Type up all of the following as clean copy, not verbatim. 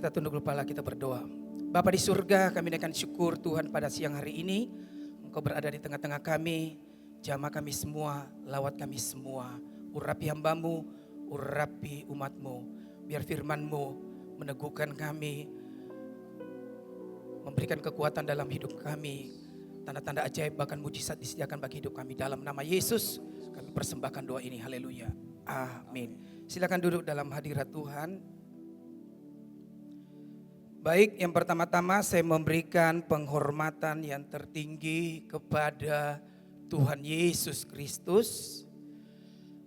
Kita tunduk kepala, kita berdoa. Bapa di surga, kami naikkan syukur Tuhan pada siang hari ini. Engkau berada di tengah-tengah kami, jamah kami semua, lawat kami semua. Urapi hambamu, urapi umatmu. Biar firmanmu meneguhkan kami, memberikan kekuatan dalam hidup kami. Tanda-tanda ajaib bahkan mujizat disediakan bagi hidup kami. Dalam nama Yesus kami persembahkan doa ini. Haleluya. Amin. Silakan duduk dalam hadirat Tuhan. Baik, yang pertama-tama saya memberikan penghormatan yang tertinggi kepada Tuhan Yesus Kristus.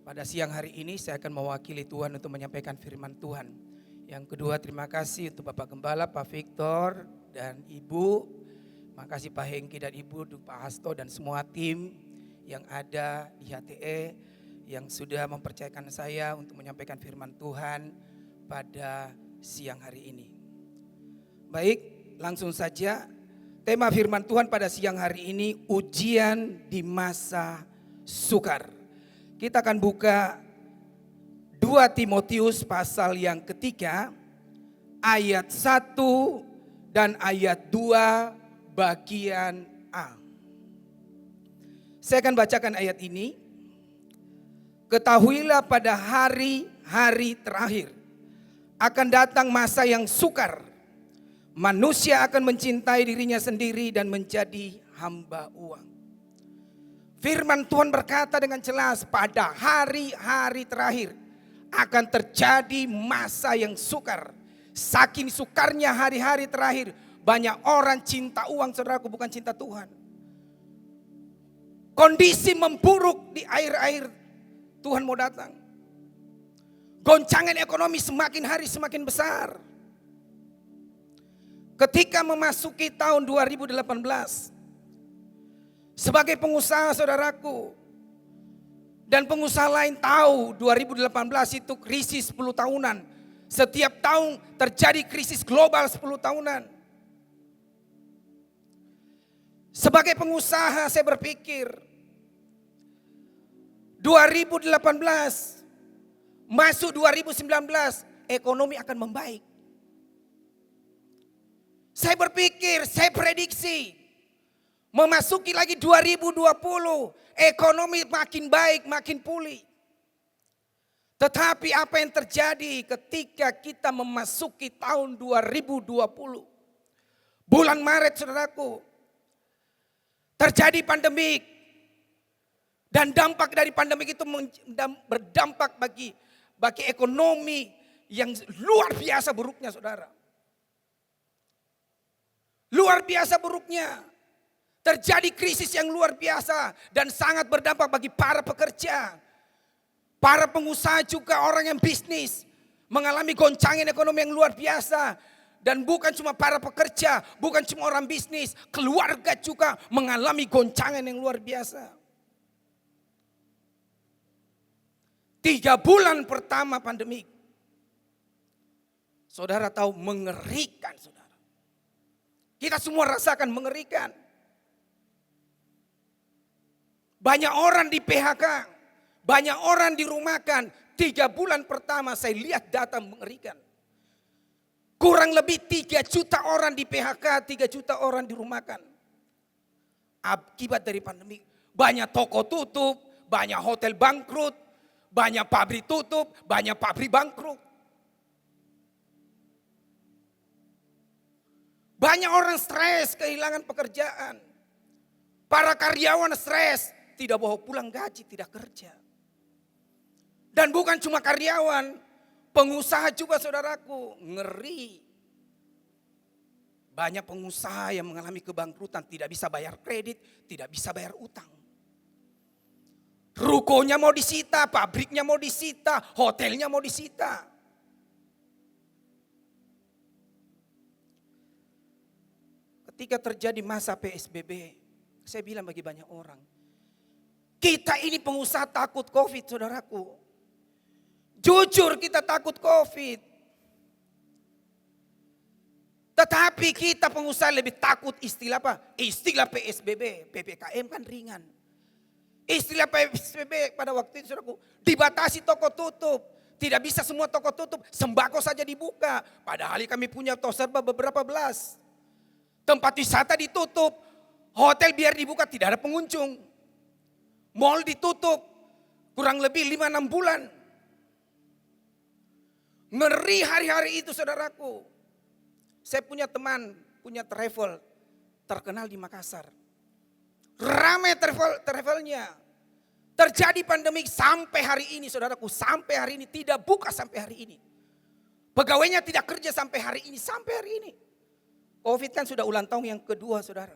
Pada siang hari ini saya akan mewakili Tuhan untuk menyampaikan firman Tuhan. Yang kedua, terima kasih untuk Bapak Gembala, Pak Victor dan Ibu. Terima kasih Pak Hengki dan Ibu, Pak Hasto dan semua tim yang ada di HTE yang sudah mempercayakan saya untuk menyampaikan firman Tuhan pada siang hari ini. Baik, langsung saja. Tema firman Tuhan pada siang hari ini, ujian di masa sukar. Kita akan buka 2 Timotius pasal yang ketiga, ayat 1 dan ayat 2 bagian A. Saya akan bacakan ayat ini. Ketahuilah pada hari-hari terakhir akan datang masa yang sukar. Manusia akan mencintai dirinya sendiri dan menjadi hamba uang. Firman Tuhan berkata dengan jelas, pada hari-hari terakhir akan terjadi masa yang sukar. Saking sukarnya hari-hari terakhir, banyak orang cinta uang, saudaraku, bukan cinta Tuhan. Kondisi memburuk di akhir-akhir Tuhan mau datang. Goncangan ekonomi semakin hari semakin besar. Ketika memasuki tahun 2018, sebagai pengusaha saudaraku, dan pengusaha lain tahu 2018 itu krisis 10 tahunan. Setiap tahun terjadi krisis global 10 tahunan. Sebagai pengusaha saya berpikir 2018 masuk 2019 ekonomi akan membaik. Saya berpikir, saya prediksi memasuki lagi 2020 ekonomi makin baik, makin pulih. Tetapi apa yang terjadi ketika kita memasuki tahun 2020? Bulan Maret saudaraku, terjadi pandemik. Dan dampak dari pandemik itu berdampak bagi ekonomi yang luar biasa buruknya saudara. Luar biasa buruknya. Terjadi krisis yang luar biasa dan sangat berdampak bagi para pekerja. Para pengusaha juga, orang yang bisnis mengalami goncangan ekonomi yang luar biasa. Dan bukan cuma para pekerja, bukan cuma orang bisnis, keluarga juga mengalami goncangan yang luar biasa. 3 bulan pertama pandemi, saudara tahu mengerikan saudara. Kita semua rasakan mengerikan. Banyak orang di PHK, banyak orang dirumahkan. 3 bulan pertama saya lihat data mengerikan. Kurang lebih 3 juta orang di PHK, 3 juta orang dirumahkan. Akibat dari pandemi, banyak toko tutup, banyak hotel bangkrut, banyak pabrik tutup, banyak pabrik bangkrut. Banyak orang stres, kehilangan pekerjaan. Para karyawan stres, tidak bawa pulang gaji, tidak kerja. Dan bukan cuma karyawan, pengusaha juga saudaraku, ngeri. Banyak pengusaha yang mengalami kebangkrutan, tidak bisa bayar kredit, tidak bisa bayar utang. Rukonya mau disita, pabriknya mau disita, hotelnya mau disita. Ketika terjadi masa PSBB, saya bilang bagi banyak orang, kita ini pengusaha takut COVID saudaraku. Jujur kita takut COVID. Tetapi kita pengusaha lebih takut istilah apa? Istilah PSBB, PPKM kan ringan. Istilah PSBB pada waktu itu saudaraku, dibatasi toko tutup. Tidak bisa semua toko tutup, sembako saja dibuka. Padahal kami punya toko serba beberapa belas. Tempat wisata ditutup, hotel biar dibuka tidak ada pengunjung. Mall ditutup, kurang lebih 5-6 bulan. Ngeri hari-hari itu saudaraku. Saya punya teman, punya travel, terkenal di Makassar. Ramai travelnya. Terjadi pandemi sampai hari ini saudaraku, sampai hari ini tidak buka sampai hari ini. Pegawainya tidak kerja sampai hari ini, sampai hari ini. Covid kan sudah ulang tahun yang kedua saudara.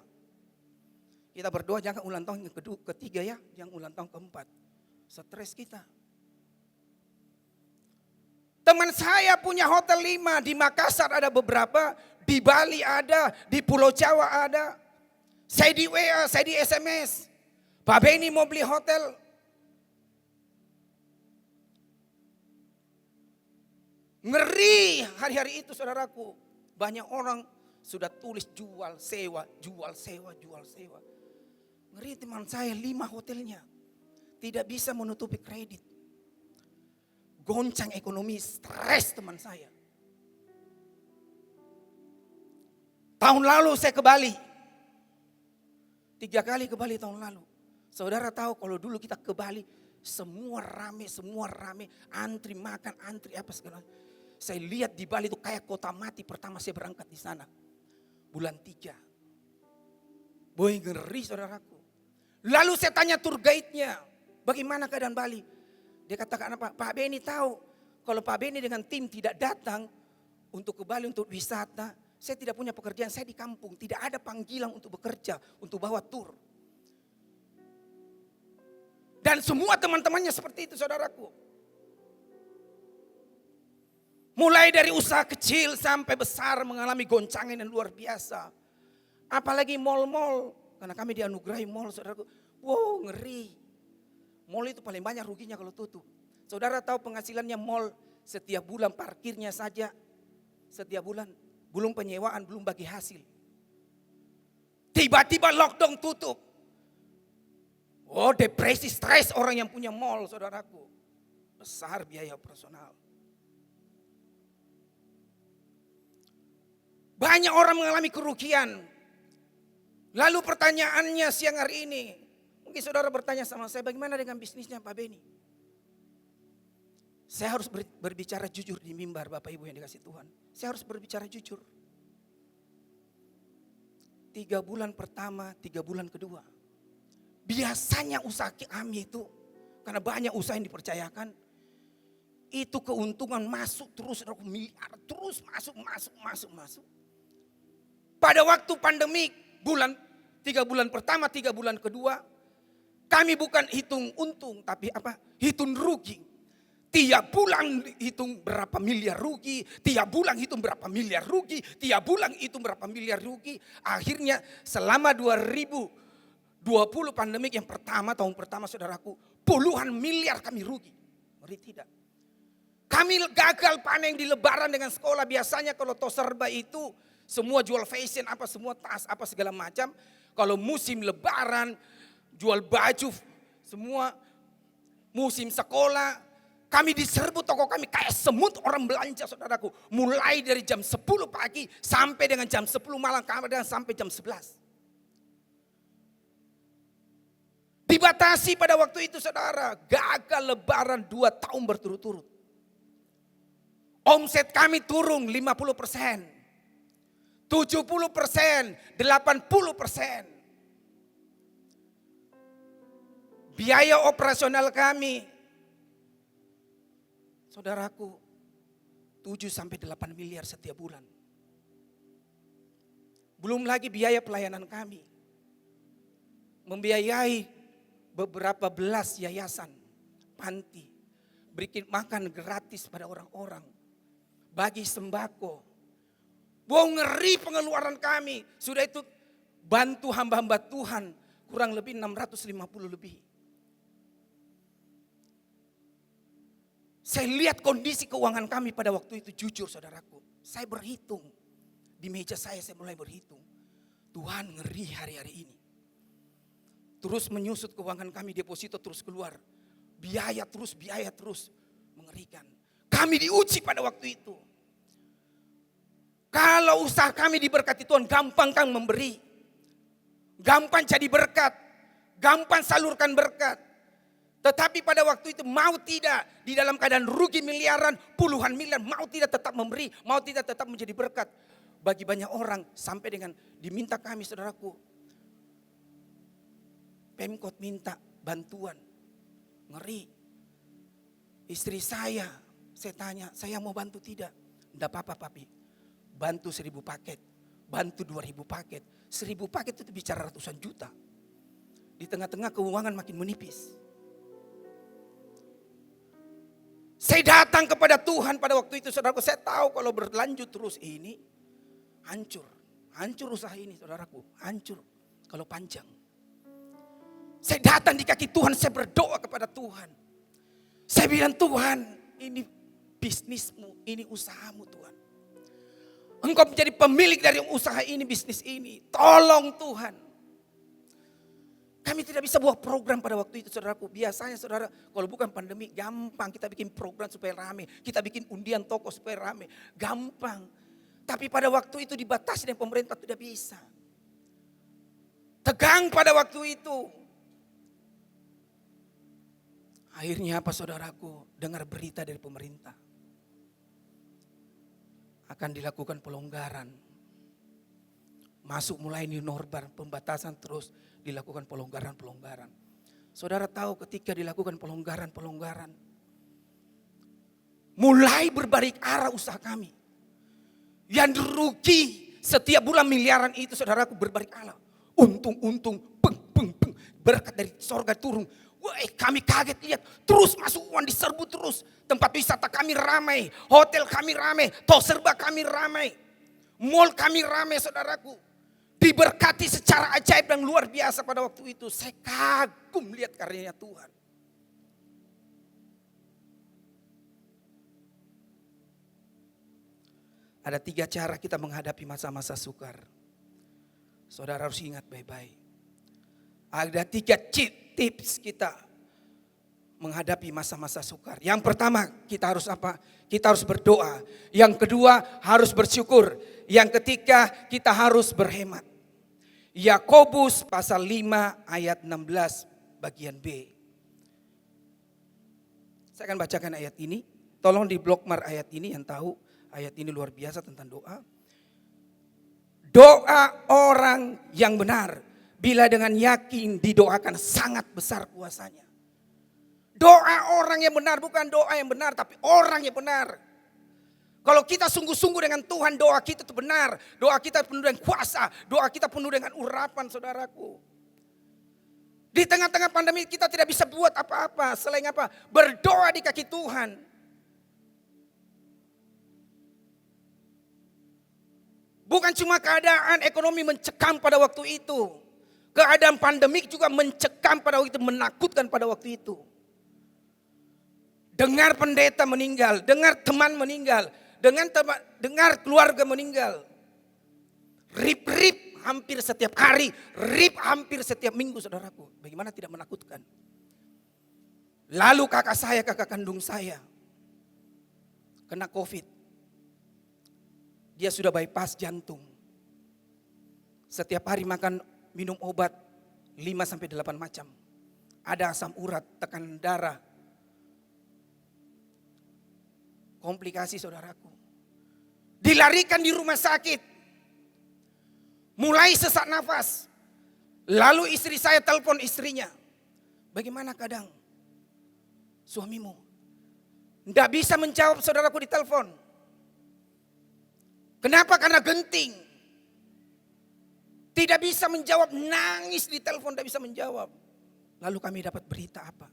Kita berdoa jangan ulang tahun yang ketiga ya, jangan ulang tahun keempat. Stres kita. Teman saya punya hotel 5, di Makassar ada beberapa, di Bali ada, di Pulau Jawa ada. Saya di WA, saya di SMS. Pak Beni mau beli hotel. Ngeri hari-hari itu saudaraku. Banyak orang sudah tulis jual sewa, jual sewa, jual sewa. Ngeri teman saya 5 hotelnya. Tidak bisa menutupi kredit. Goncang ekonomi, stres teman saya. Tahun lalu saya ke Bali. 3 kali ke Bali tahun lalu. Saudara tahu kalau dulu kita ke Bali semua rame, antri makan, antri apa segala. Saya lihat di Bali itu kayak kota mati pertama saya berangkat di sana. Bulan 3. Boy ngeri saudaraku. Lalu saya tanya tour guide-nya, bagaimana keadaan Bali? Dia katakan apa? Pak Beni tahu kalau Pak Beni dengan tim tidak datang untuk ke Bali untuk wisata, saya tidak punya pekerjaan, saya di kampung, tidak ada panggilan untuk bekerja, untuk bawa tur. Dan semua teman-temannya seperti itu saudaraku. Mulai dari usaha kecil sampai besar mengalami goncangan yang luar biasa. Apalagi mal-mal, karena kami dianugerahi mal saudaraku. Wow ngeri. Mal itu paling banyak ruginya kalau tutup. Saudara tahu penghasilannya mal setiap bulan parkirnya saja. Setiap bulan. Belum penyewaan, belum bagi hasil. Tiba-tiba lockdown tutup. Oh depresi, stres orang yang punya mal saudaraku. Besar biaya operasional. Banyak orang mengalami kerugian. Lalu pertanyaannya siang hari ini. Mungkin saudara bertanya sama saya, bagaimana dengan bisnisnya Pak Beni? Saya harus berbicara jujur di mimbar Bapak Ibu yang dikasih Tuhan. Saya harus berbicara jujur. 3 bulan pertama, 3 bulan kedua. Biasanya usaha kami itu, karena banyak usaha yang dipercayakan, itu keuntungan masuk terus, miliar terus masuk. Pada waktu pandemi, 3 bulan pertama, 3 bulan kedua, kami bukan hitung untung, tapi hitung rugi. Tiap bulan hitung berapa miliar rugi, tiap bulan hitung berapa miliar rugi, tiap bulan hitung berapa miliar rugi. Akhirnya selama 2020 pandemik yang pertama, tahun pertama saudaraku, puluhan miliar kami rugi. Ngeri tidak? Kami gagal panen di lebaran dengan sekolah. Biasanya kalau toserba itu semua jual fashion, semua tas, segala macam. Kalau musim lebaran, jual baju, semua musim sekolah. Kami diserbu toko kami kayak semut orang belanja saudaraku. Mulai dari jam 10 pagi sampai dengan jam 10 malam, kadang sampai jam 11. Dibatasi pada waktu itu saudara, gagal lebaran 2 tahun berturut-turut. Omset kami turun 50%, 70%, 80%. Biaya operasional kami, saudaraku, 7-8 miliar setiap bulan. Belum lagi biaya pelayanan kami. Membiayai beberapa belas yayasan, panti. Bikin makan gratis pada orang-orang. Bagi sembako. Ngeri pengeluaran kami. Sudah itu bantu hamba-hamba Tuhan kurang lebih 650 lebih. Saya lihat kondisi keuangan kami pada waktu itu, jujur saudaraku. Saya berhitung. Di meja saya mulai berhitung. Tuhan ngeri hari-hari ini. Terus menyusut keuangan kami, deposito terus keluar. Biaya terus mengerikan. Kami diuji pada waktu itu. Kalau usaha kami diberkati Tuhan, gampang kan memberi. Gampang jadi berkat. Gampang salurkan berkat. Tetapi pada waktu itu mau tidak, di dalam keadaan rugi miliaran, puluhan miliar, mau tidak tetap memberi, mau tidak tetap menjadi berkat. Bagi banyak orang sampai dengan diminta kami saudaraku. Pemkot minta bantuan. Ngeri. Istri saya tanya, saya mau bantu tidak? Tidak apa-apa papi. Bantu 1.000 paket, bantu 2.000 paket. 1.000 paket itu bicara ratusan juta. Di tengah-tengah keuangan makin menipis. Saya datang kepada Tuhan pada waktu itu saudaraku. Saya tahu kalau berlanjut terus ini hancur. Hancur usaha ini saudaraku. Hancur kalau panjang. Saya datang di kaki Tuhan. Saya berdoa kepada Tuhan. Saya bilang Tuhan ini bisnismu. Ini usahamu Tuhan. Engkau menjadi pemilik dari usaha ini, bisnis ini. Tolong Tuhan. Kami tidak bisa buat program pada waktu itu saudaraku. Biasanya saudara kalau bukan pandemi gampang kita bikin program supaya rame. Kita bikin undian toko supaya rame. Gampang. Tapi pada waktu itu dibatasi dengan pemerintah tidak bisa. Tegang pada waktu itu. Akhirnya apa saudaraku? Dengar berita dari pemerintah. Akan dilakukan pelonggaran. Masuk mulai new normal, pembatasan terus dilakukan pelonggaran. Saudara tahu ketika dilakukan pelonggaran. Mulai berbalik arah usaha kami. Yang rugi setiap bulan miliaran itu saudaraku berbalik arah. Untung, peng. Berkat dari sorga turun. Wah, kami kaget lihat. Terus masuk uang diserbu terus. Tempat wisata kami ramai. Hotel kami ramai. Tos serba kami ramai. Mall kami ramai saudaraku. Diberkati secara ajaib dan luar biasa pada waktu itu. Saya kagum lihat karyanya Tuhan. Ada 3 cara kita menghadapi masa-masa sukar. Saudara harus ingat baik-baik. Ada 3 tips kita menghadapi masa-masa sukar. Yang pertama kita harus apa? Kita harus berdoa. Yang kedua harus bersyukur. Yang ketiga kita harus berhemat. Yakobus pasal 5 ayat 16 bagian B. Saya akan bacakan ayat ini. Tolong di blokmar ayat ini yang tahu. Ayat ini luar biasa tentang doa. Doa orang yang benar bila dengan yakin didoakan sangat besar kuasanya. Doa orang yang benar bukan doa yang benar tapi orang yang benar. Kalau kita sungguh-sungguh dengan Tuhan, doa kita itu benar. Doa kita penuh dengan kuasa. Doa kita penuh dengan urapan saudaraku. Di tengah-tengah pandemi kita tidak bisa buat apa-apa. Selain apa? Berdoa di kaki Tuhan. Bukan cuma keadaan ekonomi mencekam pada waktu itu. Keadaan pandemik juga mencekam pada waktu itu. Menakutkan pada waktu itu. Dengar pendeta meninggal. Dengar teman meninggal. Dengar keluarga meninggal. Rip hampir setiap hari. Rip hampir setiap minggu saudaraku. Bagaimana tidak menakutkan. Lalu kakak kandung saya. Kena COVID. Dia sudah bypass jantung. Setiap hari minum obat 5-8 macam. Ada asam urat, tekanan darah. Komplikasi saudaraku. Dilarikan di rumah sakit. Mulai sesak nafas. Lalu istri saya telepon istrinya. Bagaimana kadang suamimu? Tidak bisa menjawab saudaraku di telepon. Kenapa? Karena genting. Tidak bisa menjawab, nangis di telepon, tidak bisa menjawab. Lalu kami dapat berita apa?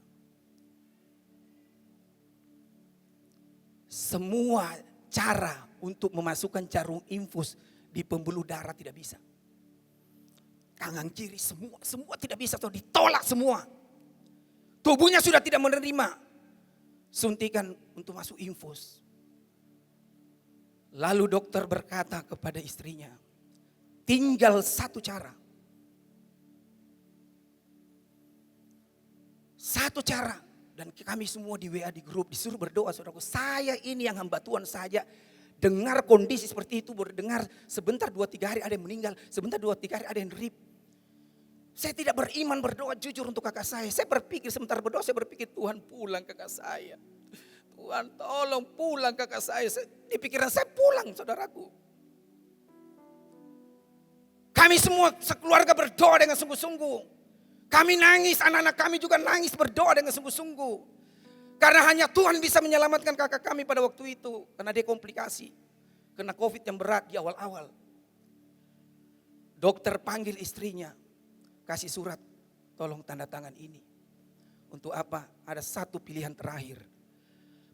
Semua cara untuk memasukkan jarum infus di pembuluh darah tidak bisa. Tangan kiri semua tidak bisa, ditolak semua. Tubuhnya sudah tidak menerima suntikan untuk masuk infus. Lalu dokter berkata kepada istrinya, tinggal satu cara. Satu cara Dan kami semua di WA di grup disuruh berdoa saudaraku. Saya ini yang hamba Tuhan saja. Dengar kondisi seperti itu, baru dengar sebentar 2-3 hari ada yang meninggal, sebentar 2-3 hari ada yang rib. Saya tidak beriman berdoa jujur untuk kakak saya. Saya berpikir sebentar berdoa, saya berpikir Tuhan pulang kakak saya. Tuhan tolong pulang kakak saya. Di pikiran saya pulang saudaraku. Kami semua sekeluarga berdoa dengan sungguh-sungguh. Kami nangis, anak-anak kami juga nangis berdoa dengan sungguh-sungguh. Karena hanya Tuhan bisa menyelamatkan kakak kami pada waktu itu. Karena dia komplikasi. Kena COVID yang berat di awal-awal. Dokter panggil istrinya. Kasih surat. Tolong tanda tangan ini. Untuk apa? Ada satu pilihan terakhir.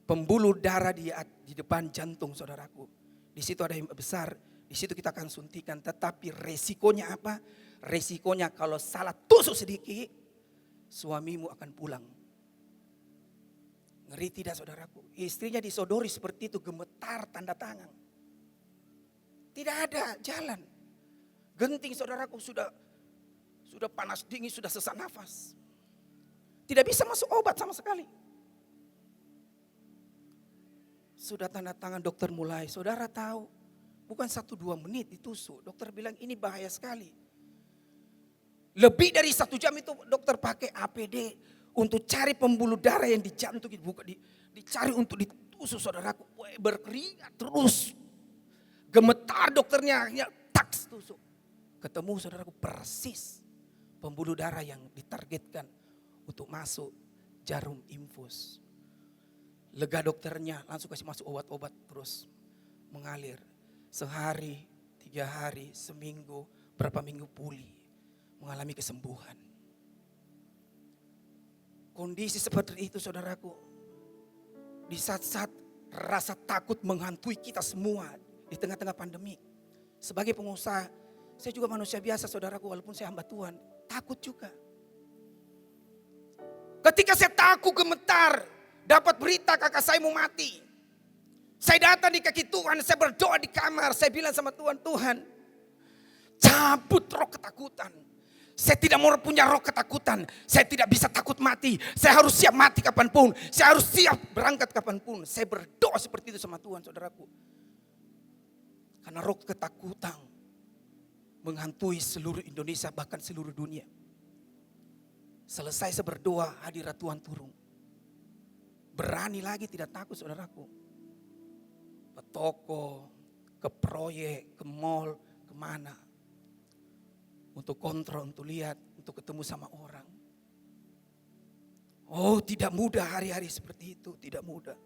Pembuluh darah di depan jantung saudaraku. Di situ ada yang besar. Di situ kita akan suntikan. Tetapi resikonya apa? Resikonya kalau salah tusuk sedikit. Suamimu akan pulang. Ngeri tidak saudaraku? Istrinya disodori seperti itu, gemetar tanda tangan. Tidak ada jalan. Genting saudaraku sudah panas dingin, sudah sesak nafas. Tidak bisa masuk obat sama sekali. Sudah tanda tangan dokter mulai, saudara tahu. Bukan 1-2 menit ditusuk. Dokter bilang ini bahaya sekali. Lebih dari 1 jam itu dokter pakai APD. Untuk cari pembuluh darah yang di jantung, dicari untuk ditusuk saudaraku. Berkeringat terus. Gemetar dokternya, akhirnya tak tusuk. Ketemu saudaraku persis pembuluh darah yang ditargetkan untuk masuk jarum infus. Lega dokternya, langsung kasih masuk obat-obat terus mengalir. Sehari, 3 hari, seminggu, berapa minggu pulih. Mengalami kesembuhan. Kondisi seperti itu saudaraku. Di saat-saat rasa takut menghantui kita semua di tengah-tengah pandemi. Sebagai pengusaha, saya juga manusia biasa saudaraku walaupun saya hamba Tuhan. Takut juga. Ketika saya takut gemetar, dapat berita kakak saya mau mati. Saya datang di kaki Tuhan, saya berdoa di kamar. Saya bilang sama Tuhan, Tuhan cabut roh ketakutan. Saya tidak mau punya roh ketakutan. Saya tidak bisa takut mati. Saya harus siap mati kapanpun. Saya harus siap berangkat kapanpun. Saya berdoa seperti itu sama Tuhan saudaraku. Karena roh ketakutan menghantui seluruh Indonesia bahkan seluruh dunia. Selesai saya berdoa, hadirat Tuhan turun. Berani lagi tidak takut saudaraku. Ke toko, ke proyek, ke mall, kemana. Untuk kontrol, untuk lihat, untuk ketemu sama orang. Oh tidak mudah hari-hari seperti itu, tidak mudah.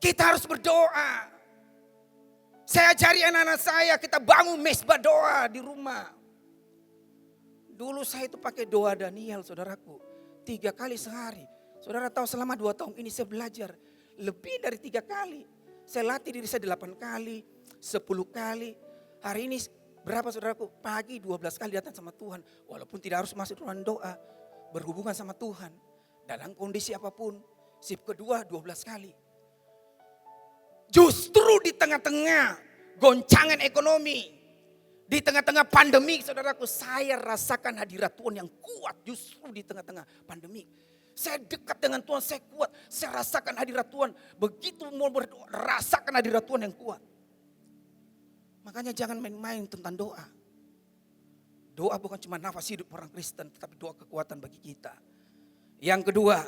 Kita harus berdoa. Saya ajari anak-anak saya, kita bangun mesbah doa di rumah. Dulu saya itu pakai doa Daniel saudaraku. 3 kali sehari. Saudara tahu selama 2 tahun ini saya belajar. Lebih dari 3 kali. Saya latih diri saya 8 kali, 10 kali. Hari ini berapa saudaraku? Pagi 12 kali datang sama Tuhan. Walaupun tidak harus masuk ruang doa. Berhubungan sama Tuhan. Dalam kondisi apapun. Shift kedua 12 kali. Justru di tengah-tengah goncangan ekonomi. Di tengah-tengah pandemi saudaraku. Saya rasakan hadirat Tuhan yang kuat. Justru di tengah-tengah pandemi. Saya dekat dengan Tuhan, saya kuat. Saya rasakan hadirat Tuhan. Begitu mau berdoa, rasakan hadirat Tuhan yang kuat. Makanya jangan main-main tentang doa. Doa bukan cuma nafas hidup orang Kristen, tetapi doa kekuatan bagi kita. Yang kedua,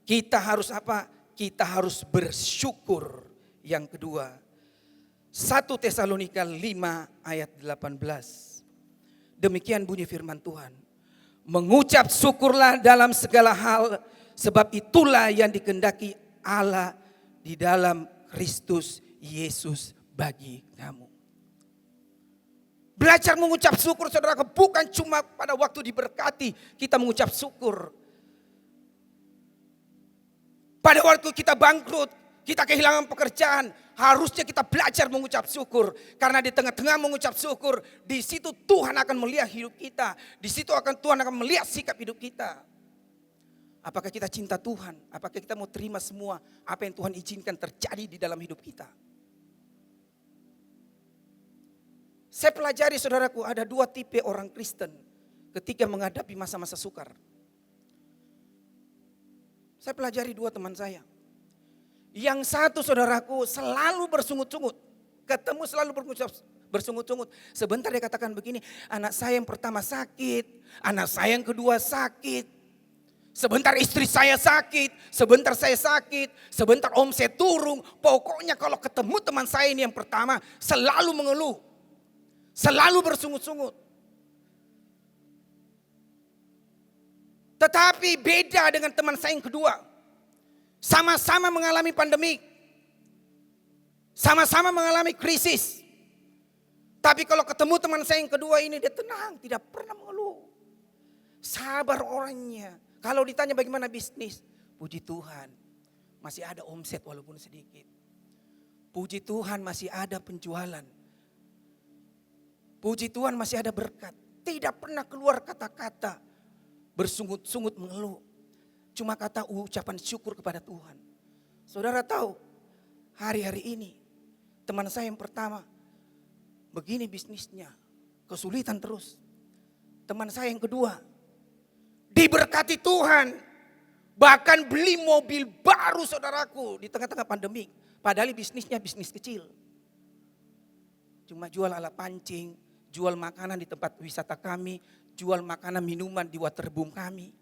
kita harus apa? Kita harus bersyukur. Yang kedua, 1 Tesalonika 5 ayat 18. Demikian bunyi firman Tuhan. Mengucap syukurlah dalam segala hal, sebab itulah yang dikehendaki Allah di dalam Kristus Yesus bagi kamu. Belajar mengucap syukur saudara, bukan cuma pada waktu diberkati kita mengucap syukur. Pada waktu kita bangkrut, kita kehilangan pekerjaan, harusnya kita belajar mengucap syukur. Karena di tengah-tengah mengucap syukur, di situ Tuhan akan melihat hidup kita. Di situ Tuhan akan melihat sikap hidup kita. Apakah kita cinta Tuhan? Apakah kita mau terima semua apa yang Tuhan izinkan terjadi di dalam hidup kita? Saya pelajari saudaraku, ada 2 tipe orang Kristen ketika menghadapi masa-masa sukar. Saya pelajari dua teman saya. Yang satu saudaraku selalu bersungut-sungut. Ketemu selalu bersungut-sungut. Sebentar dia katakan begini, anak saya yang pertama sakit, anak saya yang kedua sakit. Sebentar istri saya sakit, sebentar saya sakit, sebentar omset turun. Pokoknya kalau ketemu teman saya ini yang pertama selalu mengeluh. Selalu bersungut-sungut. Tetapi beda dengan teman saya yang kedua. Sama-sama mengalami pandemi. Sama-sama mengalami krisis. Tapi kalau ketemu teman saya yang kedua ini dia tenang, tidak pernah mengeluh. Sabar orangnya. Kalau ditanya bagaimana bisnis, puji Tuhan masih ada omset walaupun sedikit. Puji Tuhan masih ada penjualan. Puji Tuhan masih ada berkat. Tidak pernah keluar kata-kata bersungut-sungut mengeluh. Cuma kata ucapan syukur kepada Tuhan. Saudara tahu hari-hari ini teman saya yang pertama begini bisnisnya, kesulitan terus. Teman saya yang kedua diberkati Tuhan. Bahkan beli mobil baru saudaraku di tengah-tengah pandemi. Padahal bisnisnya bisnis kecil. Cuma jual alat pancing, jual makanan di tempat wisata kami, jual makanan minuman di waterboom kami.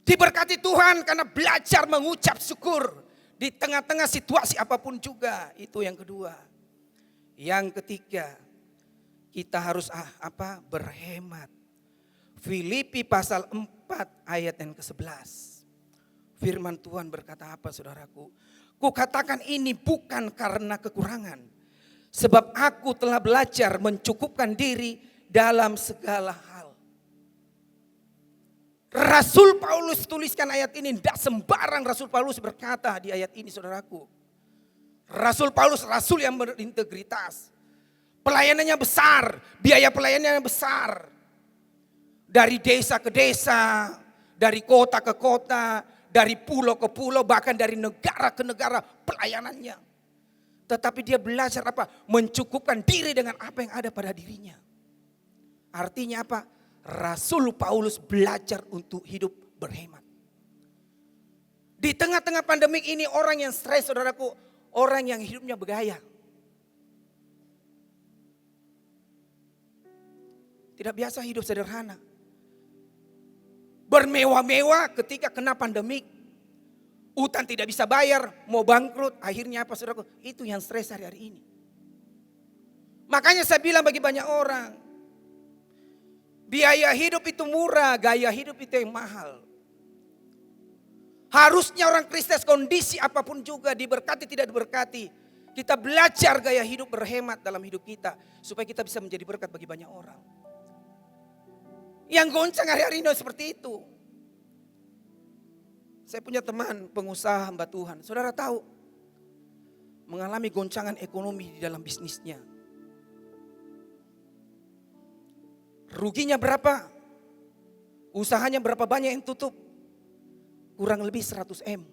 Diberkati Tuhan karena belajar mengucap syukur. Di tengah-tengah situasi apapun juga. Itu yang kedua. Yang ketiga, kita harus berhemat. Filipi pasal 4 ayat yang ke-11. Firman Tuhan berkata apa saudaraku? Kukatakan ini bukan karena kekurangan. Sebab aku telah belajar mencukupkan diri dalam segala hal. Rasul Paulus tuliskan ayat ini. Tidak sembarang Rasul Paulus berkata di ayat ini saudaraku. Rasul Paulus rasul yang berintegritas. Pelayanannya besar, biaya pelayanannya besar. Dari desa ke desa, dari kota ke kota, dari pulau ke pulau, bahkan dari negara ke negara pelayanannya. Tetapi dia belajar apa? Mencukupkan diri dengan apa yang ada pada dirinya. Artinya apa? Rasul Paulus belajar untuk hidup berhemat. Di tengah-tengah pandemik ini orang yang stres saudaraku, orang yang hidupnya bergaya. Tidak biasa hidup sederhana. Bermewah-mewah ketika kena pandemik. Utang tidak bisa bayar, mau bangkrut. Akhirnya apa saudaraku? Itu yang stres hari-hari ini. Makanya saya bilang bagi banyak orang. Biaya hidup itu murah, gaya hidup itu yang mahal. Harusnya orang Kristen kondisi apapun juga diberkati tidak diberkati. Kita belajar gaya hidup berhemat dalam hidup kita. Supaya kita bisa menjadi berkat bagi banyak orang. Yang goncang hari-hari ini seperti itu. Saya punya teman pengusaha hamba Tuhan. Saudara tahu, mengalami goncangan ekonomi di dalam bisnisnya. Ruginya berapa? Usahanya berapa banyak yang tutup? Kurang lebih 100 M.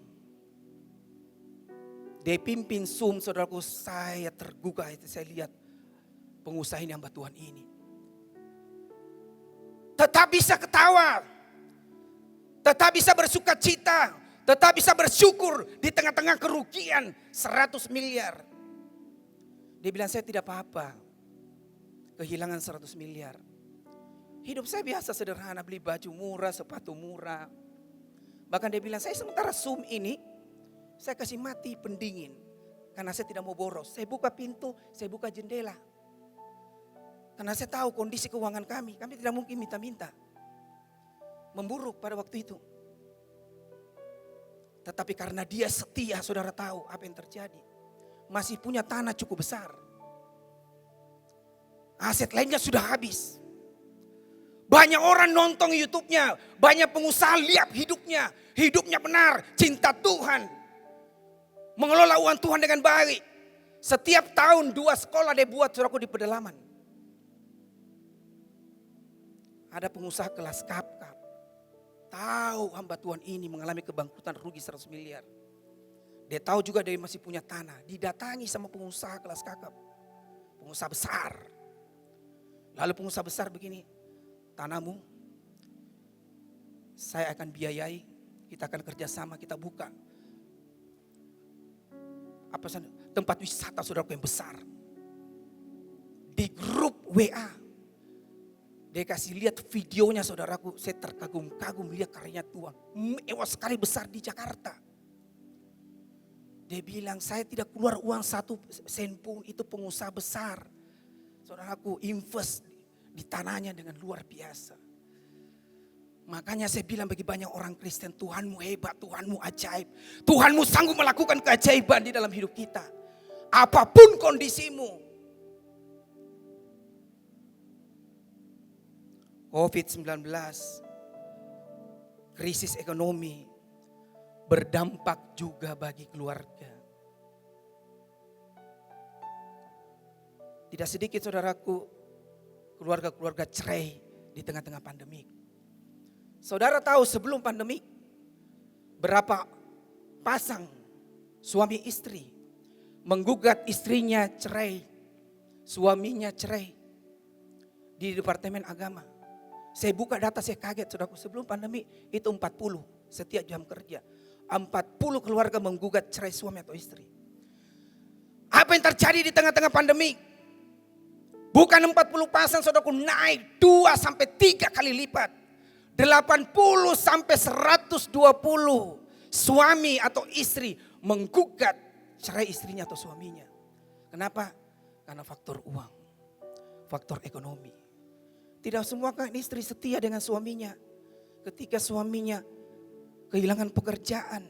Dia pimpin Zoom, saudaraku, saya tergugah itu saya lihat pengusaha ini hamba Tuhan ini. Tetap bisa ketawa, tetap bisa bersuka cita, tetap bisa bersyukur di tengah-tengah kerugian 100 miliar. Dia bilang saya tidak apa-apa, kehilangan 100 miliar. Hidup saya biasa sederhana, beli baju murah, sepatu murah. Bahkan dia bilang saya sementara Zoom ini, saya kasih mati pendingin. Karena saya tidak mau boros, saya buka pintu, saya buka jendela. Karena saya tahu kondisi keuangan kami tidak mungkin minta-minta. Memburuk pada waktu itu. Tetapi karena dia setia, saudara tahu apa yang terjadi. Masih punya tanah cukup besar. Aset lainnya sudah habis. Banyak orang nonton YouTube-nya, banyak pengusaha lihat hidupnya. Hidupnya benar, cinta Tuhan. Mengelola uang Tuhan dengan baik. Setiap tahun 2 sekolah dia buat saudaraku di pedalaman. Ada pengusaha kelas kakap. Tahu hamba Tuhan ini mengalami kebangkrutan rugi 100 miliar. Dia tahu juga dia masih punya tanah. Didatangi sama pengusaha kelas kakap. Pengusaha besar. Lalu pengusaha besar begini. Tanahmu saya akan biayai, kita akan kerjasama, kita buka tempat wisata saudaraku yang besar. Di grup WA, dia kasih lihat videonya saudaraku, saya terkagum-kagum lihat karyanya Tuhan. Mewah sekali, besar di Jakarta. Dia bilang, saya tidak keluar uang 1 sen pun, itu pengusaha besar. Saudaraku invest di tanahnya dengan luar biasa. Makanya saya bilang bagi banyak orang Kristen, Tuhanmu hebat, Tuhanmu ajaib. Tuhanmu sanggup melakukan keajaiban di dalam hidup kita. Apapun kondisimu. COVID-19, krisis ekonomi, berdampak juga bagi keluarga. Tidak sedikit saudaraku, keluarga-keluarga cerai di tengah-tengah pandemi. Saudara tahu sebelum pandemi, berapa pasang suami istri menggugat istrinya cerai, suaminya cerai di Departemen Agama. Saya buka data, saya kaget saudaraku, sebelum pandemi itu 40 setiap jam kerja. 40 keluarga menggugat cerai suami atau istri. Apa yang terjadi di tengah-tengah pandemi? Bukan 40 pasang saudaraku, naik 2 sampai 3 kali lipat. 80 sampai 120 suami atau istri menggugat cerai istrinya atau suaminya. Kenapa? Karena faktor uang, faktor ekonomi. Tidak semua kan istri setia dengan suaminya. Ketika suaminya kehilangan pekerjaan,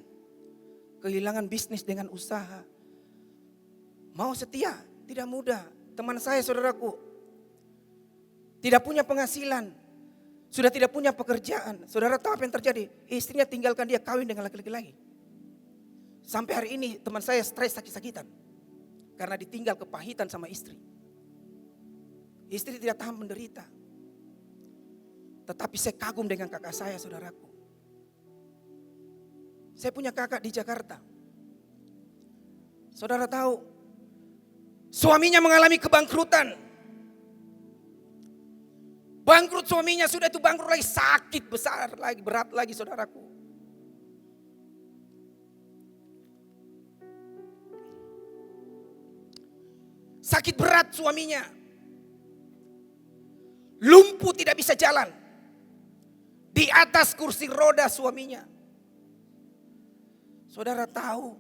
kehilangan bisnis dengan usaha, mau setia tidak mudah. Teman saya saudaraku, tidak punya penghasilan, sudah tidak punya pekerjaan. Saudara tahu apa yang terjadi? Istrinya tinggalkan dia, kawin dengan laki-laki lagi. Sampai hari ini teman saya stres sakit-sakitan karena ditinggal kepahitan sama istri. Istri tidak tahan menderita. Tetapi saya kagum dengan kakak saya saudaraku. Saya punya kakak di Jakarta. Saudara tahu, suaminya mengalami kebangkrutan. Bangkrut suaminya, sudah itu bangkrut lagi, sakit besar lagi, berat lagi saudaraku. Sakit berat suaminya. Lumpuh, tidak bisa jalan. Di atas kursi roda suaminya. Saudara tahu,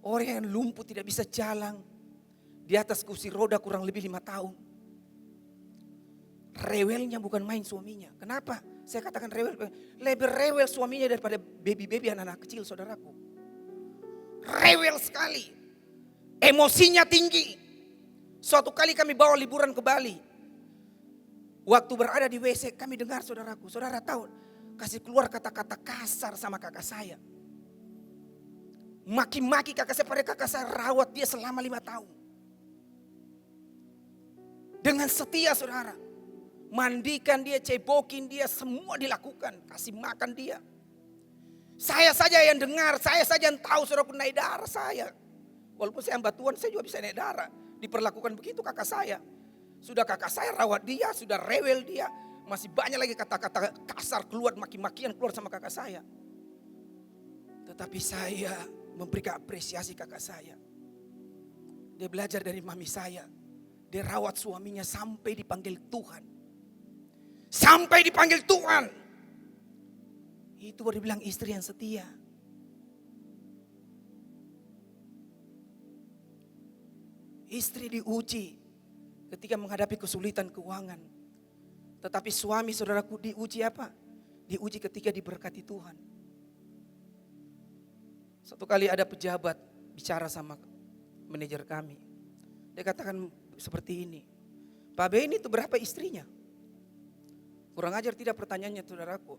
orang yang lumpuh tidak bisa jalan di atas kursi roda kurang lebih 5 tahun. Rewelnya bukan main suaminya. Kenapa? Saya katakan rewel. Lebih rewel suaminya daripada baby-baby anak-anak kecil saudaraku. Rewel sekali. Emosinya tinggi. Suatu kali kami bawa liburan ke Bali. Waktu berada di WC kami dengar saudaraku. Saudara tahu, kasih keluar kata-kata kasar sama kakak saya. Maki-maki kakak saya, pada kakak saya rawat dia selama 5 tahun. Dengan setia saudara. Mandikan dia, cebokin dia, semua dilakukan. Kasih makan dia. Saya saja yang dengar, saya saja yang tahu saudara pun naik darah saya. Walaupun saya ambatuan, saya juga bisa naik darah. Diperlakukan begitu kakak saya. Sudah kakak saya rawat dia, sudah rewel dia. Masih banyak lagi kata-kata kasar keluar, maki-makian keluar sama kakak saya. Tetapi saya memberikan apresiasi kakak saya. Dia belajar dari mami saya. Dia rawat suaminya sampai dipanggil Tuhan. Sampai dipanggil Tuhan. Itu baru dibilang istri yang setia. Istri diuji ketika menghadapi kesulitan keuangan. Tetapi suami saudaraku diuji apa? Diuji ketika diberkati Tuhan. Satu kali ada pejabat bicara sama manajer kami. Dia katakan seperti ini. Pak B ini tuh berapa istrinya? Kurang ajar tidak pertanyaannya saudaraku.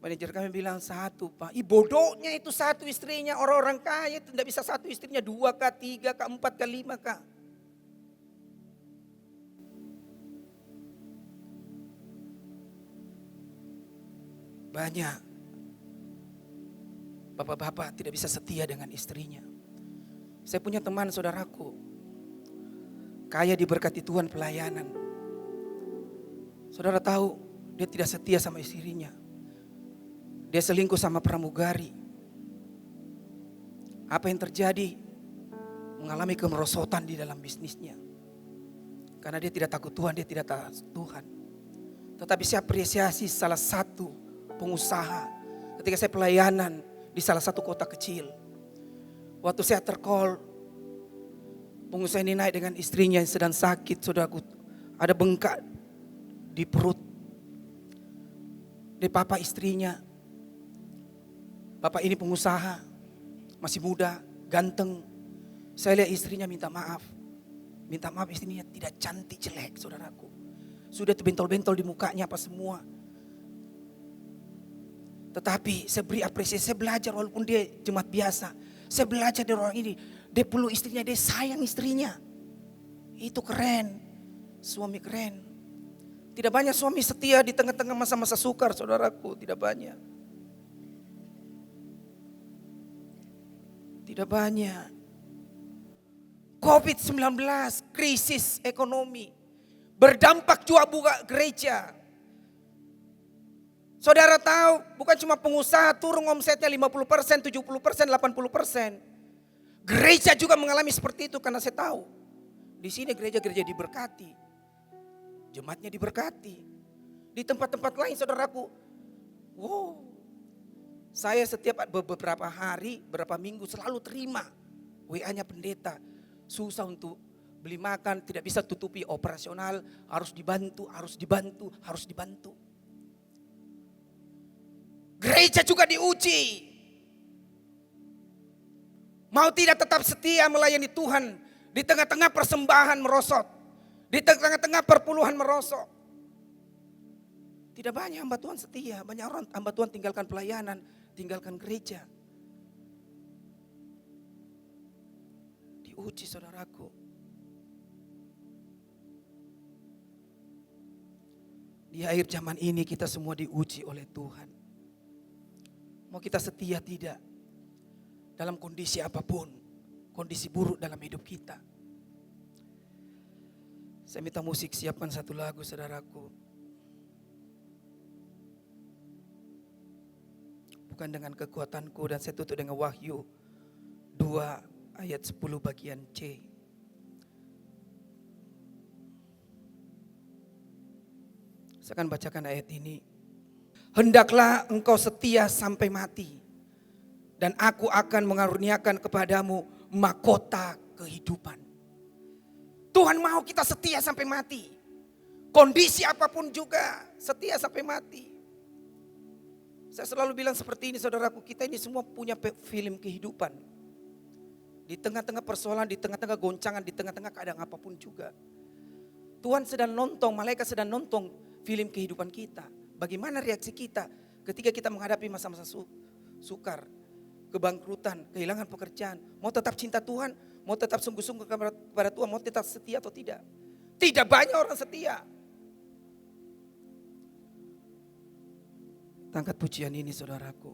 Manajer kami bilang 1 Pak. Bodohnya itu 1 istrinya. Orang-orang kaya itu tidak bisa 1 istrinya. 2 kah, 3 kah, 4 kah, 5 kah. Banyak bapak-bapak tidak bisa setia dengan istrinya. Saya punya teman saudaraku. Kaya diberkati Tuhan pelayanan. Saudara tahu Dia tidak setia sama istrinya. Dia selingkuh sama pramugari. Apa yang terjadi? Mengalami kemerosotan di dalam bisnisnya. Karena dia tidak takut Tuhan, dia tidak taat Tuhan. Tetapi saya apresiasi salah satu pengusaha ketika saya pelayanan di salah satu kota kecil. Waktu saya tercall, pengusaha ini naik dengan istrinya yang sedang sakit, saudaraku. Ada bengkak di perut. Dia papa istrinya. Bapak ini pengusaha, masih muda, ganteng. Saya lihat istrinya minta maaf. Minta maaf istrinya tidak cantik, jelek, saudaraku. Sudah terbentol-bentol di mukanya apa semua. Tetapi saya beri apresiasi, saya belajar walaupun dia jemaat biasa. Saya belajar dari orang ini. Dia peluk istrinya, dia sayang istrinya. Itu keren. Suami keren. Tidak banyak suami setia di tengah-tengah masa-masa sukar, saudaraku. Tidak banyak. Tidak banyak. COVID-19, krisis ekonomi. Berdampak juga buka gereja. Saudara tahu, bukan cuma pengusaha turun omsetnya 50%, 70%, 80%. Gereja juga mengalami seperti itu karena saya tahu. Di sini gereja-gereja diberkati. Jemaatnya diberkati. Di tempat-tempat lain saudaraku. Wow. Saya setiap beberapa hari, beberapa minggu selalu terima WA-nya pendeta. Susah untuk beli makan, tidak bisa tutupi operasional, harus dibantu, harus dibantu, harus dibantu. Gereja juga diuji. Mau tidak tetap setia melayani Tuhan di tengah-tengah persembahan merosot, di tengah-tengah perpuluhan merosot. Tidak banyak hamba Tuhan setia, banyak orang hamba Tuhan tinggalkan pelayanan, tinggalkan gereja. Diuji saudaraku. Di akhir zaman ini kita semua diuji oleh Tuhan. Mau kita setia tidak? Dalam kondisi apapun, kondisi buruk dalam hidup kita. Saya minta musik siapkan satu lagu saudaraku. Bukan dengan kekuatanku, dan saya tutup dengan Wahyu 2 ayat 10 bagian C. Saya akan bacakan ayat ini. Hendaklah engkau setia sampai mati, dan aku akan mengaruniakan kepadamu mahkota kehidupan. Tuhan mau kita setia sampai mati. Kondisi apapun juga setia sampai mati. Saya selalu bilang seperti ini saudaraku, kita ini semua punya film kehidupan. Di tengah-tengah persoalan, di tengah-tengah goncangan, di tengah-tengah keadaan apapun juga. Tuhan sedang nonton, malaikat sedang nonton film kehidupan kita. Bagaimana reaksi kita ketika kita menghadapi masa-masa sukar, kebangkrutan, kehilangan pekerjaan. Mau tetap cinta Tuhan, mau tetap sungguh-sungguh kepada Tuhan, mau tetap setia atau tidak. Tidak banyak orang setia. Angkat pujian ini saudaraku.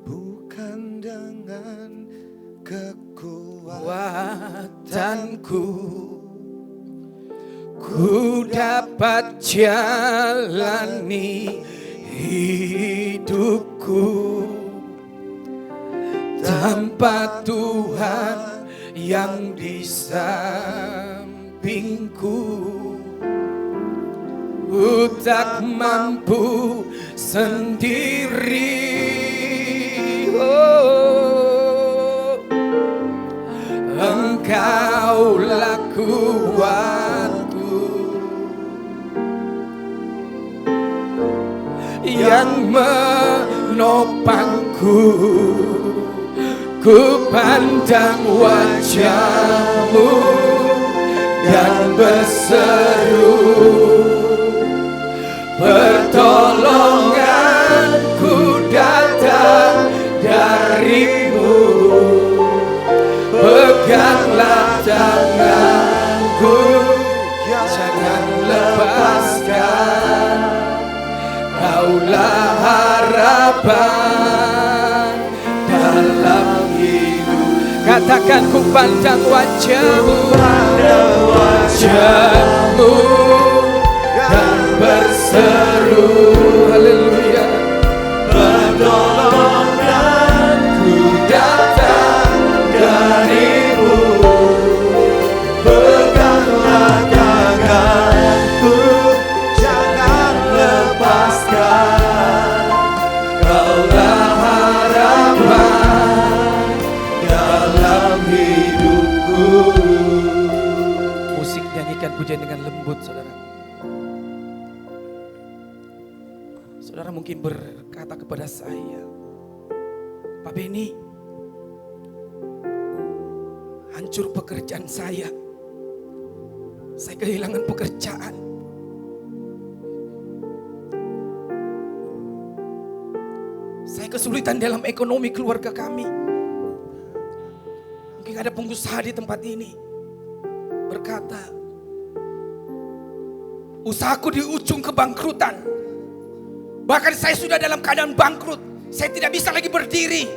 Bukan dengan kekuatanku ku dapat jalani hidupku tanpa Tuhan yang di sampingku. Ku tak mampu sendiri. Oh, Engkaulah kuatku yang menopangku. Ku pandang wajah-Mu dan berseru, pertolonganku datang dari-Mu. Peganglah tanganku, jangan lepaskan. Kaulah harapan dalam hidup. Katakan ku pandang wajah-Mu, dan berseru haleluya. Pertolongan ku datang dari-Mu, peganglah tanganku, jangan lepaskan. Kaulah harapan dalam hidupku. Musik nyanyikan pujian dengan lembut, saudara. Saudara mungkin berkata kepada saya, Pak Beni, hancur pekerjaan saya kehilangan pekerjaan. Saya kesulitan dalam ekonomi keluarga kami. Mungkin ada pengusaha di tempat ini berkata, usahaku di ujung kebangkrutan. Bahkan saya sudah dalam keadaan bangkrut. Saya tidak bisa lagi berdiri.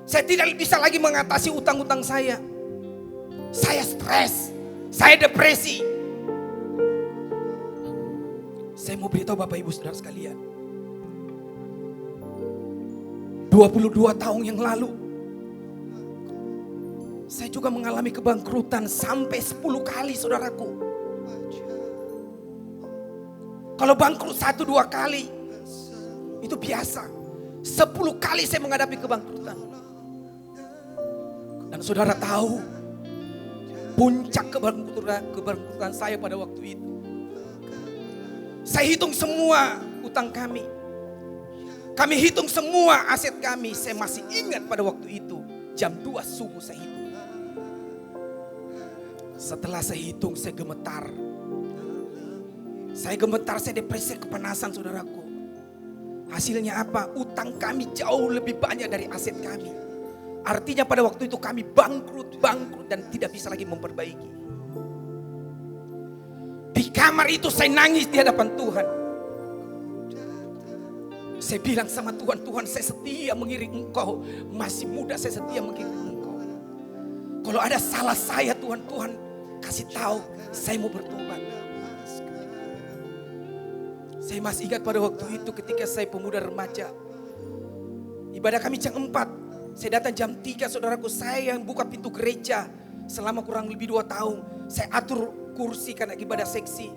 Saya tidak bisa lagi mengatasi utang-utang saya. Saya stres. Saya depresi. Saya mau beritahu Bapak Ibu Saudara sekalian. 22 tahun yang lalu, saya juga mengalami kebangkrutan sampai 10 kali, saudaraku. Kalau bangkrut 1-2 kali, itu biasa. 10 kali saya menghadapi kebangkrutan. Dan saudara tahu, puncak kebangkrutan saya pada waktu itu. Saya hitung semua utang kami. Kami hitung semua aset kami. Saya masih ingat pada waktu itu, jam 2 subuh saya hitung. Setelah saya hitung, saya gemetar. Saya gemetar, saya depresi, kepanasan, saudaraku. Hasilnya apa? Utang kami jauh lebih banyak dari aset kami. Artinya pada waktu itu kami bangkrut dan tidak bisa lagi memperbaiki. Di kamar itu saya nangis di hadapan Tuhan. Saya bilang sama Tuhan, Tuhan saya setia mengiring Engkau. Masih muda saya setia mengiring Engkau. Kalau ada salah saya Tuhan kasih tahu, saya mau bertobat. Saya masih ingat pada waktu itu ketika saya pemuda remaja. Ibadah kami jam 4. Saya datang jam 3, saudaraku. Saya yang buka pintu gereja selama kurang lebih 2 tahun. Saya atur kursi karena ibadah seksi.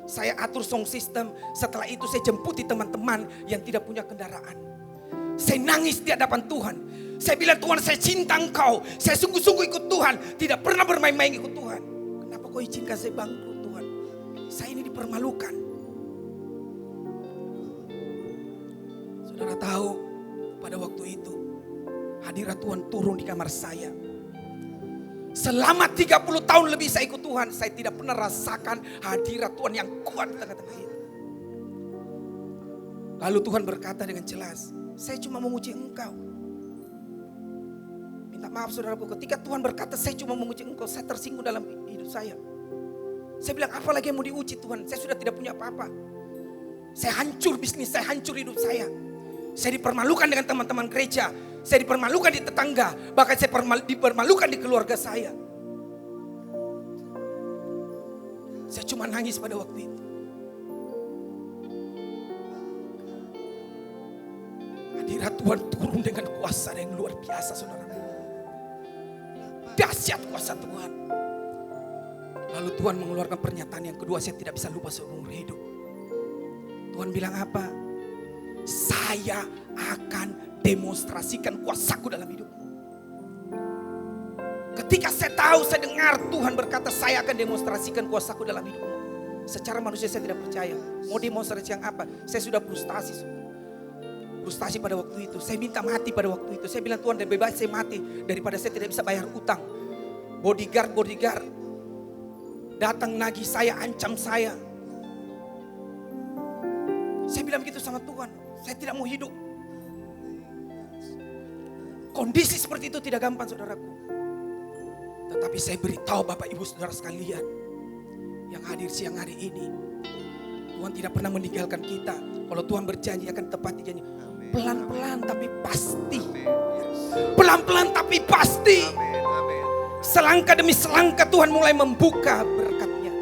Saya atur sound system. Setelah itu saya jemputi teman-teman yang tidak punya kendaraan. Saya nangis di hadapan Tuhan. Saya bilang, Tuhan saya cinta Engkau. Saya sungguh-sungguh ikut Tuhan. Tidak pernah bermain-main ikut Tuhan. Kenapa kau izinkan saya bangkrut Tuhan? Saya ini dipermalukan. Saudara tahu, pada waktu itu hadirat Tuhan turun di kamar saya. Selama 30 tahun lebih saya ikut Tuhan, saya tidak pernah rasakan hadirat Tuhan yang kuat di tengah-tengah itu. Lalu Tuhan berkata dengan jelas, saya cuma memuji Engkau. Minta maaf saudaraku, ketika Tuhan berkata saya cuma memuji Engkau, saya tersinggung dalam hidup saya. Saya bilang, apa lagi yang mau diuji Tuhan? Saya sudah tidak punya apa-apa. Saya hancur bisnis, saya hancur hidup saya. Saya dipermalukan dengan teman-teman gereja. Saya dipermalukan di tetangga. Bahkan saya dipermalukan di keluarga saya. Saya cuma nangis pada waktu itu. Hadirat Tuhan turun dengan kuasa yang luar biasa, saudara. Dahsyat kuasa Tuhan. Lalu Tuhan mengeluarkan pernyataan yang kedua, saya tidak bisa lupa seumur hidup. Tuhan bilang apa? Saya akan demonstrasikan kuasaku dalam hidupmu. Ketika saya tahu, saya dengar Tuhan berkata saya akan demonstrasikan kuasaku dalam hidupmu. Secara manusia saya tidak percaya. Mau demonstrasi yang apa? Saya sudah frustasi. Frustasi pada waktu itu. Saya minta mati pada waktu itu. Saya bilang, Tuhan lebih baik saya mati daripada saya tidak bisa bayar utang. Bodyguard datang nagih saya, ancam saya. Saya bilang begitu sama Tuhan. Saya tidak mau hidup. Kondisi seperti itu tidak gampang, saudaraku. Tetapi saya beritahu Bapak Ibu Saudara sekalian yang hadir siang hari ini, Tuhan tidak pernah meninggalkan kita. Kalau Tuhan berjanji akan tepati janji. Pelan-pelan tapi pasti. Pelan-pelan tapi pasti. Selangkah demi selangkah Tuhan mulai membuka berkat-Nya.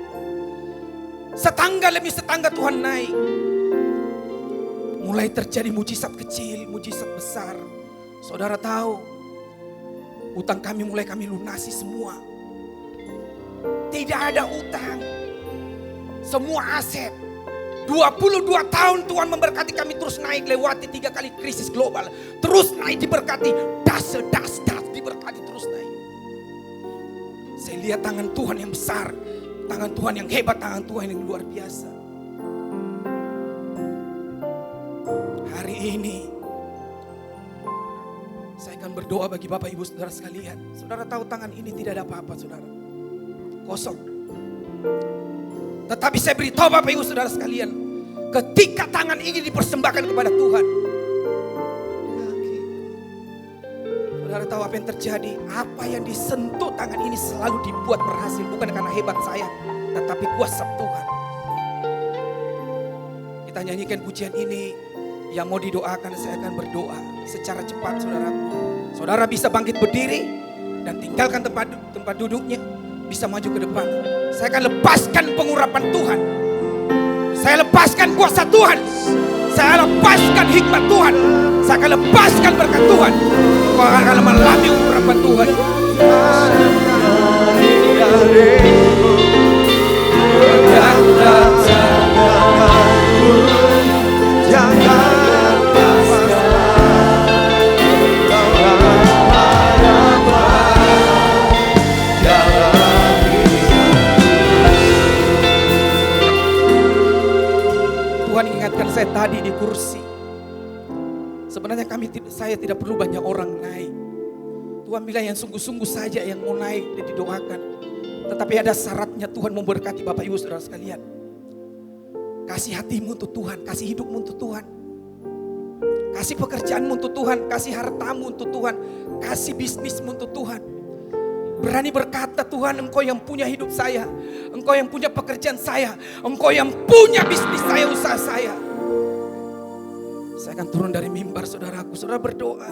Setangga demi setangga Tuhan naik. Mulai terjadi mujizat kecil, mujizat besar. Saudara tahu, utang kami mulai kami lunasi semua. Tidak ada utang. Semua aset. 22 tahun Tuhan memberkati kami terus naik, lewati 3 kali krisis global. Terus naik diberkati, das diberkati terus naik. Saya lihat tangan Tuhan yang besar, tangan Tuhan yang hebat, tangan Tuhan yang luar biasa. Hari ini saya akan berdoa bagi Bapak Ibu Saudara sekalian. Saudara tahu tangan ini tidak ada apa-apa, saudara. Kosong. Tetapi saya beritahu Bapak Ibu Saudara sekalian, ketika tangan ini dipersembahkan kepada Tuhan, saudara tahu apa yang terjadi? Apa yang disentuh tangan ini selalu dibuat berhasil. Bukan karena hebat saya, tetapi kuasa Tuhan. Kita nyanyikan pujian ini. Yang mau didoakan, saya akan berdoa secara cepat, saudaraku. Saudara bisa bangkit berdiri dan tinggalkan tempat duduknya. Bisa maju ke depan. Saya akan lepaskan pengurapan Tuhan. Saya lepaskan kuasa Tuhan. Saya lepaskan hikmat Tuhan. Saya akan lepaskan berkat Tuhan. Kau akan mengalami urapan Tuhan. Tuhan ingatkan saya tadi di kursi. Sebenarnya saya tidak perlu banyak orang naik. Tuhan bilang yang sungguh-sungguh saja yang mau naik dan didoakan. Tetapi ada syaratnya. Tuhan memberkati Bapak Ibu Saudara sekalian. Kasih hatimu untuk Tuhan, kasih hidupmu untuk Tuhan. Kasih pekerjaanmu untuk Tuhan, kasih hartamu untuk Tuhan, kasih bisnismu untuk Tuhan. Berani berkata, Tuhan, Engkau yang punya hidup saya, Engkau yang punya pekerjaan saya, Engkau yang punya bisnis saya, usaha saya. Saya akan turun dari mimbar, saudaraku. Saudara berdoa.